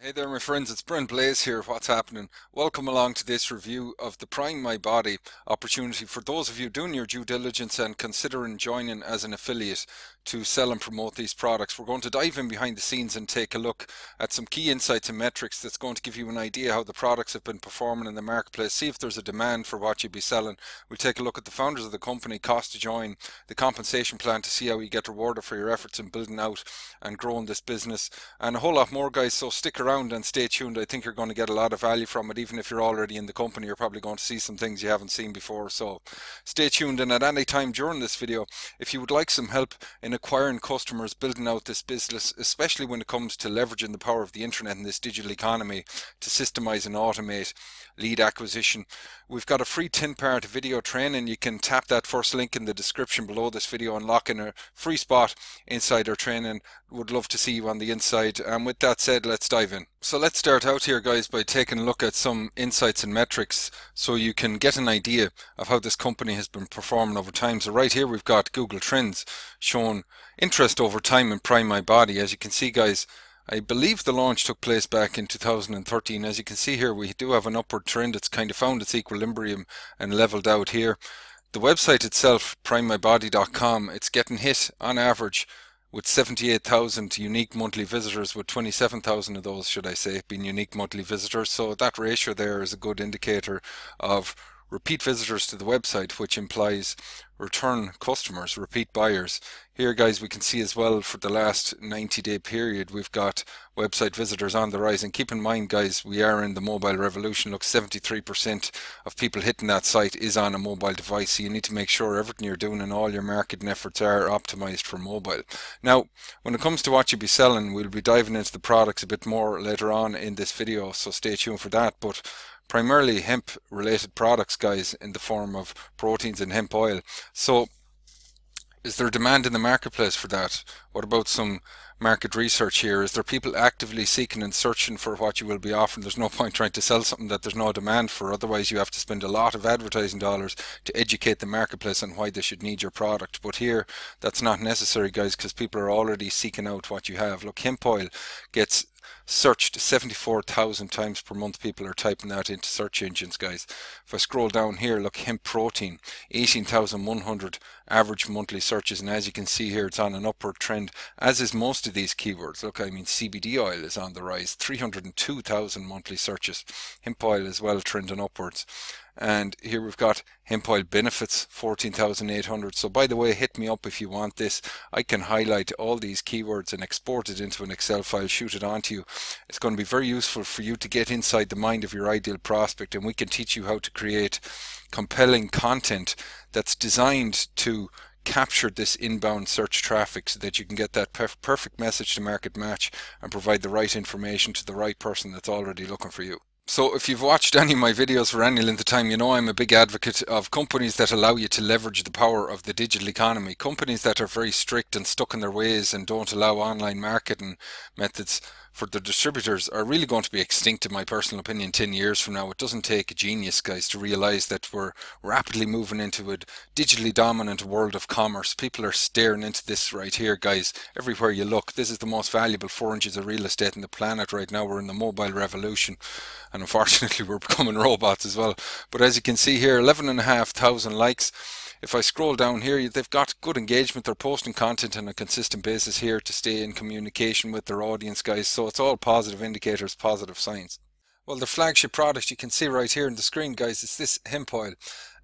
Hey there my friends, it's Brent Blaze here. What's happening? Welcome along to this review of the Prime My Body opportunity for those of you doing your due diligence and considering joining as an affiliate to sell and promote these products. We're going to dive in behind the scenes and take a look at some key insights and metrics that's going to give you an idea how the products have been performing in the marketplace, see if there's a demand for what you'd be selling. We'll take a look at the founders of the company, cost to join, the compensation plan to see how you get rewarded for your efforts in building out and growing this business, and a whole lot more, guys. So stick around and stay tuned. I think you're going to get a lot of value from it. Even if you're already in the company, you're probably going to see some things you haven't seen before. So stay tuned, and at any time during this video, if you would like some help in acquiring customers, building out this business, especially when it comes to leveraging the power of the internet in this digital economy to systemize and automate lead acquisition, we've got a free 10-part video training. You can tap that first link in the description below this video and lock in a free spot inside our training. Would love to see you on the inside. And with that said, let's dive in. So let's start out here, guys, by taking a look at some insights and metrics so you can get an idea of how this company has been performing over time. So right here we've got Google Trends showing interest over time in Prime My Body. As you can see, guys, I believe the launch took place back in 2013. As you can see here, we do have an upward trend. It's kind of found its equilibrium and leveled out here. The website itself, primemybody.com, it's getting hit on average with 78,000 unique monthly visitors, with 27,000 of those, should I say, being unique monthly visitors. So that ratio there is a good indicator of repeat visitors to the website, which implies return customers, repeat buyers. Here, guys, we can see as well for the last 90-day period, we've got website visitors on the rise. And keep in mind, guys, we are in the mobile revolution. Look, 73% of people hitting that site is on a mobile device. So you need to make sure everything you're doing and all your marketing efforts are optimized for mobile. Now, when it comes to what you'll be selling, we'll be diving into the products a bit more later on in this video, so stay tuned for that. But primarily hemp related products, guys, in the form of proteins and hemp oil. So is there demand in the marketplace for that? What about some market research here? Is there people actively seeking and searching for what you will be offering? There's no point trying to sell something that there's no demand for. Otherwise you have to spend a lot of advertising dollars to educate the marketplace on why they should need your product. But here that's not necessary, guys, because people are already seeking out what you have. Look, hemp oil gets searched 74,000 times per month. People are typing that into search engines, guys. If I scroll down here, look, hemp protein, 18,100 average monthly searches, and as you can see here, it's on an upward trend, as is most of these keywords. Look, I mean, CBD oil is on the rise, 302,000 monthly searches. Hemp oil as well trending upwards. And here we've got hemp oil benefits, 14,800. So by the way, hit me up if you want this. I can highlight all these keywords and export it into an Excel file, shoot it onto you. It's going to be very useful for you to get inside the mind of your ideal prospect, and we can teach you how to create compelling content that's designed to capture this inbound search traffic so that you can get that perfect message to market match and provide the right information to the right person that's already looking for you. So if you've watched any of my videos for any length of time, you know I'm a big advocate of companies that allow you to leverage the power of the digital economy. Companies that are very strict and stuck in their ways and don't allow online marketing methods for the distributors are really going to be extinct, in my personal opinion, 10 years from now. It doesn't take a genius, guys, to realize that we're rapidly moving into a digitally dominant world of commerce. People are staring into this right here, guys. Everywhere you look, this is the most valuable 4 inches of real estate on the planet right now. We're in the mobile revolution, and unfortunately we're becoming robots as well. But as you can see here, 11,500 likes. If I scroll down here, they've got good engagement. They're posting content on a consistent basis here to stay in communication with their audience, guys. So it's all positive indicators, positive signs. Well, the flagship product you can see right here on the screen, guys, is this hemp oil.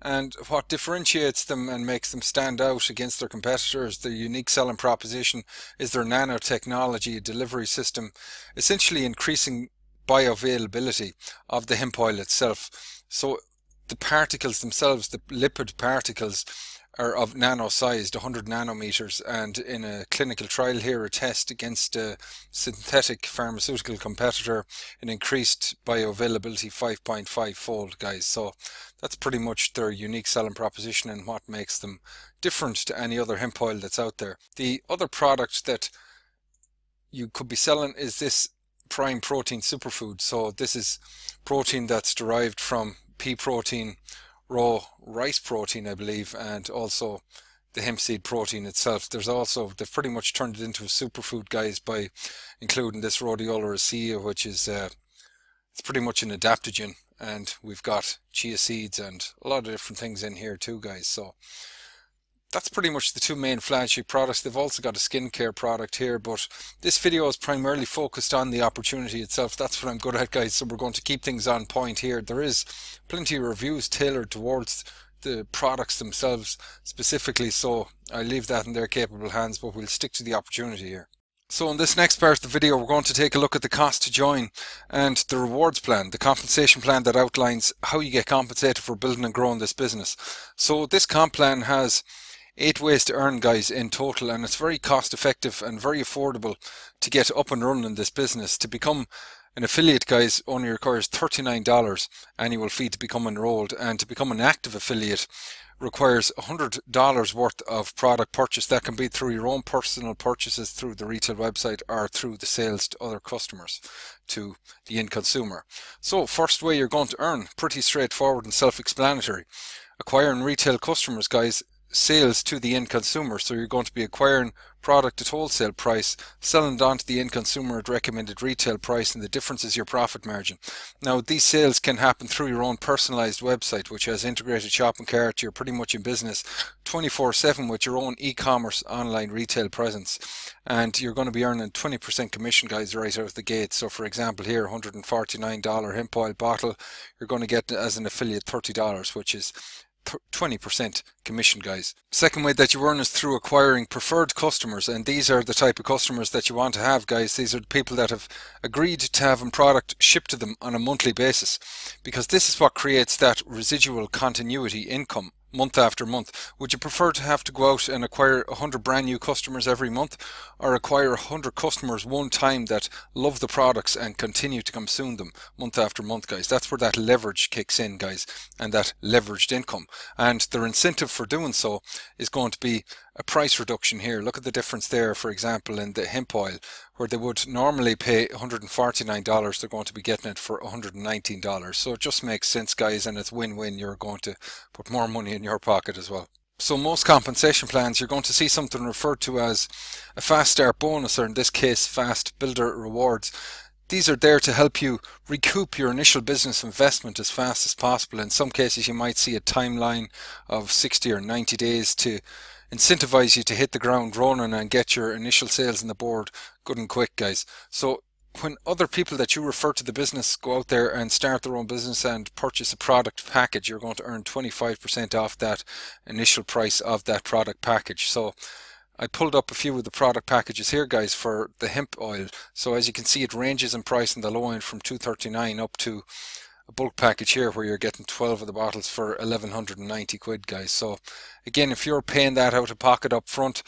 And what differentiates them and makes them stand out against their competitors, their unique selling proposition, is their nanotechnology delivery system, essentially increasing bioavailability of the hemp oil itself. So the particles themselves, the lipid particles, are of nano-sized, 100 nanometers, and in a clinical trial here, a test against a synthetic pharmaceutical competitor, an increased bioavailability 5.5 fold, guys. So that's pretty much their unique selling proposition and what makes them different to any other hemp oil that's out there. The other product that you could be selling is this Prime Protein Superfood. So this is protein that's derived from pea protein, raw rice protein, I believe, and also the hemp seed protein itself. They've pretty much turned it into a superfood, guys, by including this rhodiola ricea, which is it's pretty much an adaptogen, and we've got chia seeds and a lot of different things in here too, guys. So that's pretty much the two main flagship products. They've also got a skincare product here, but this video is primarily focused on the opportunity itself. That's what I'm good at, guys, so we're going to keep things on point here. There is plenty of reviews tailored towards the products themselves specifically, so I leave that in their capable hands, but we'll stick to the opportunity here. So in this next part of the video, we're going to take a look at the cost to join and the rewards plan, the compensation plan that outlines how you get compensated for building and growing this business. So this comp plan has 8 ways to earn, guys, in total, and it's very cost effective and very affordable to get up and running in this business. To become an affiliate, guys, only requires $39 annual fee to become enrolled, and to become an active affiliate requires $100 worth of product purchase. That can be through your own personal purchases through the retail website or through the sales to other customers, to the end consumer. So first way you're going to earn, pretty straightforward and self-explanatory. Acquiring retail customers, guys, sales to the end consumer. So you're going to be acquiring product at wholesale price, selling it on to the end consumer at recommended retail price, and the difference is your profit margin. Now these sales can happen through your own personalized website, which has integrated shopping cart. You're pretty much in business 24/7 with your own e-commerce online retail presence, and you're going to be earning 20% commission, guys, right out of the gate. So for example here, $149 hemp oil bottle, you're going to get as an affiliate $30, which is 20% commission, guys. Second way that you earn is through acquiring preferred customers, and these are the type of customers that you want to have, guys. These are the people that have agreed to have a product shipped to them on a monthly basis, because this is what creates that residual continuity income month after month. Would you prefer to have to go out and acquire 100 brand new customers every month, or acquire 100 customers one time that love the products and continue to consume them month after month, guys? That's where that leverage kicks in, guys, and that leveraged income. And their incentive for doing so is going to be a price reduction here. Look at the difference there, for example, in the hemp oil, where they would normally pay $149, they're going to be getting it for $119. So it just makes sense, guys, and it's win-win. You're going to put more money in your pocket as well. So most compensation plans, you're going to see something referred to as a fast start bonus, or in this case, fast builder rewards. These are there to help you recoup your initial business investment as fast as possible. In some cases, you might see a timeline of 60 or 90 days to incentivize you to hit the ground running and get your initial sales on the board good and quick, guys. So when other people that you refer to the business go out there and start their own business and purchase a product package, you're going to earn 25% off that initial price of that product package. So I pulled up a few of the product packages here, guys, for the hemp oil. So as you can see, it ranges in price in the low end from $239 up to a bulk package here where you're getting 12 of the bottles for 1,190 quid, guys. So again, if you're paying that out of pocket up front,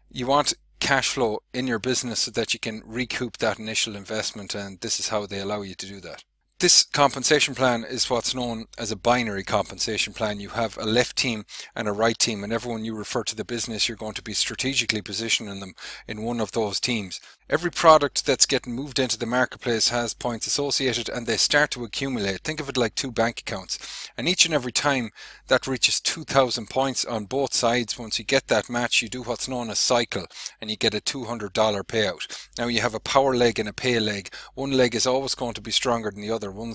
you want cash flow in your business so that you can recoup that initial investment, and this is how they allow you to do that. This compensation plan is what's known as a binary compensation plan. You have a left team and a right team, and everyone you refer to the business, you're going to be strategically positioning them in one of those teams. Every product that's getting moved into the marketplace has points associated, and they start to accumulate. Think of it like 2 bank accounts, and each and every time that reaches 2,000 points on both sides, once you get that match, you do what's known as cycle, and you get a $200 payout. Now you have a power leg and a pay leg. One leg is always going to be stronger than the other. One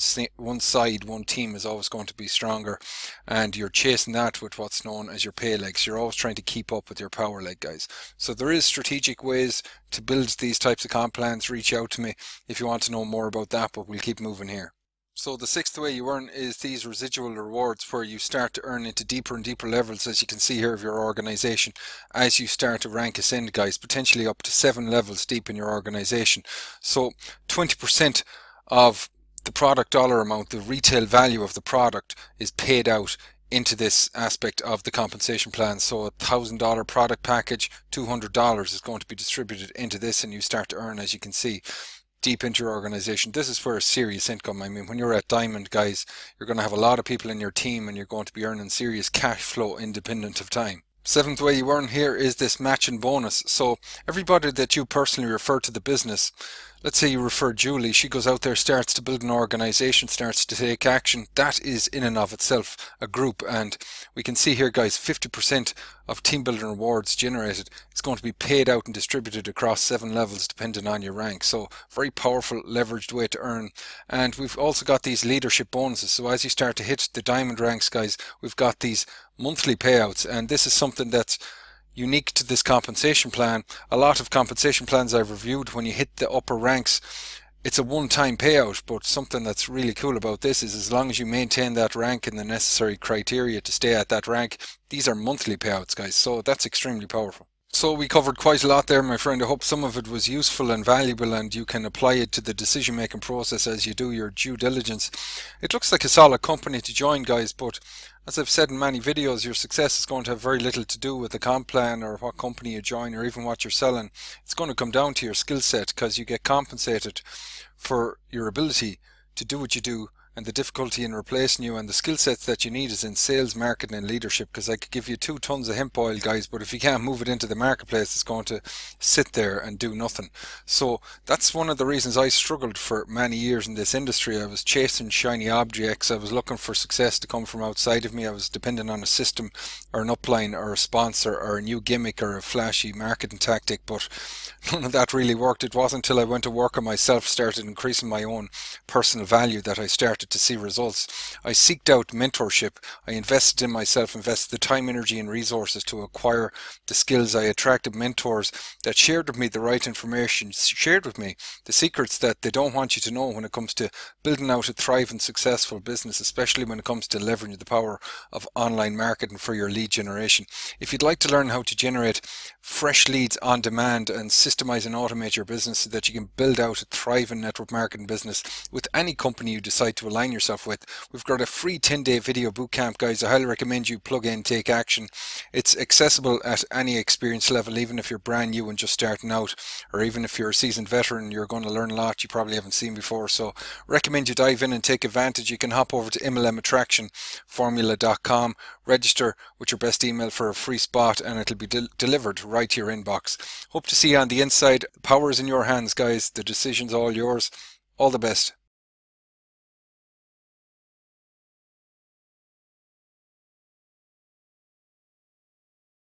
side, one team is always going to be stronger, and you're chasing that with what's known as your pay legs. You're always trying to keep up with your power leg, guys. So there is strategic ways to build these types of comp plans. Reach out to me if you want to know more about that, but we'll keep moving here. So the 6th way you earn is these residual rewards, where you start to earn into deeper and deeper levels, as you can see here, of your organization as you start to rank ascend, guys, potentially up to 7 levels deep in your organization. So 20% of the product dollar amount, the retail value of the product, is paid out into this aspect of the compensation plan. So a $1,000 product package, $200 is going to be distributed into this, and you start to earn, as you can see, deep into your organization. This is where serious income, I mean, when you're at Diamond, guys, you're going to have a lot of people in your team, and you're going to be earning serious cash flow independent of time. 7th way you earn here is this matching bonus. So everybody that you personally refer to the business Let's say you refer Julie, she goes out there, starts to build an organization, starts to take action. That is in and of itself a group, and we can see here, guys, 50% of team building rewards generated is going to be paid out and distributed across 7 levels depending on your rank. So very powerful leveraged way to earn. And we've also got these leadership bonuses. So as you start to hit the diamond ranks, guys, we've got these monthly payouts, and this is something that's unique to this compensation plan. A lot of compensation plans I've reviewed, when you hit the upper ranks, it's a one-time payout, but something that's really cool about this is as long as you maintain that rank and the necessary criteria to stay at that rank, these are monthly payouts, guys. So that's extremely powerful. So we covered quite a lot there, my friend. I hope some of it was useful and valuable, and you can apply it to the decision-making process as you do your due diligence. It looks like a solid company to join, guys, but as I've said in many videos, your success is going to have very little to do with the comp plan or what company you join or even what you're selling. It's going to come down to your skill set, because you get compensated for your ability to do what you do, and the difficulty in replacing you, and the skill sets that you need is in sales, marketing and leadership. Because I could give you 2 tons of hemp oil, guys, but if you can't move it into the marketplace, it's going to sit there and do nothing. So that's one of the reasons I struggled for many years in this industry. I was chasing shiny objects. I was looking for success to come from outside of me. I was dependent on a system or an upline or a sponsor or a new gimmick or a flashy marketing tactic, but none of that really worked. It wasn't until I went to work on myself, started increasing my own personal value, that I started to see results. I seeked out mentorship. I invested in myself, invested the time, energy and resources to acquire the skills. I attracted mentors that shared with me the right information, shared with me the secrets that they don't want you to know when it comes to building out a thriving, successful business, especially when it comes to leveraging the power of online marketing for your lead generation. If you'd like to learn how to generate fresh leads on demand and systemize and automate your business so that you can build out a thriving network marketing business with any company you decide to align yourself with, we've got a free 10-day video bootcamp, guys. I highly recommend you plug in, take action. It's accessible at any experience level, even if you're brand new and just starting out, or even if you're a seasoned veteran, you're going to learn a lot you probably haven't seen before. So recommend you dive in and take advantage. You can hop over to MLMattractionformula.com, register with your best email for a free spot, and it'll be delivered right to your inbox. Hope to see you on the inside. Power is in your hands, guys. The decision's all yours. All the best.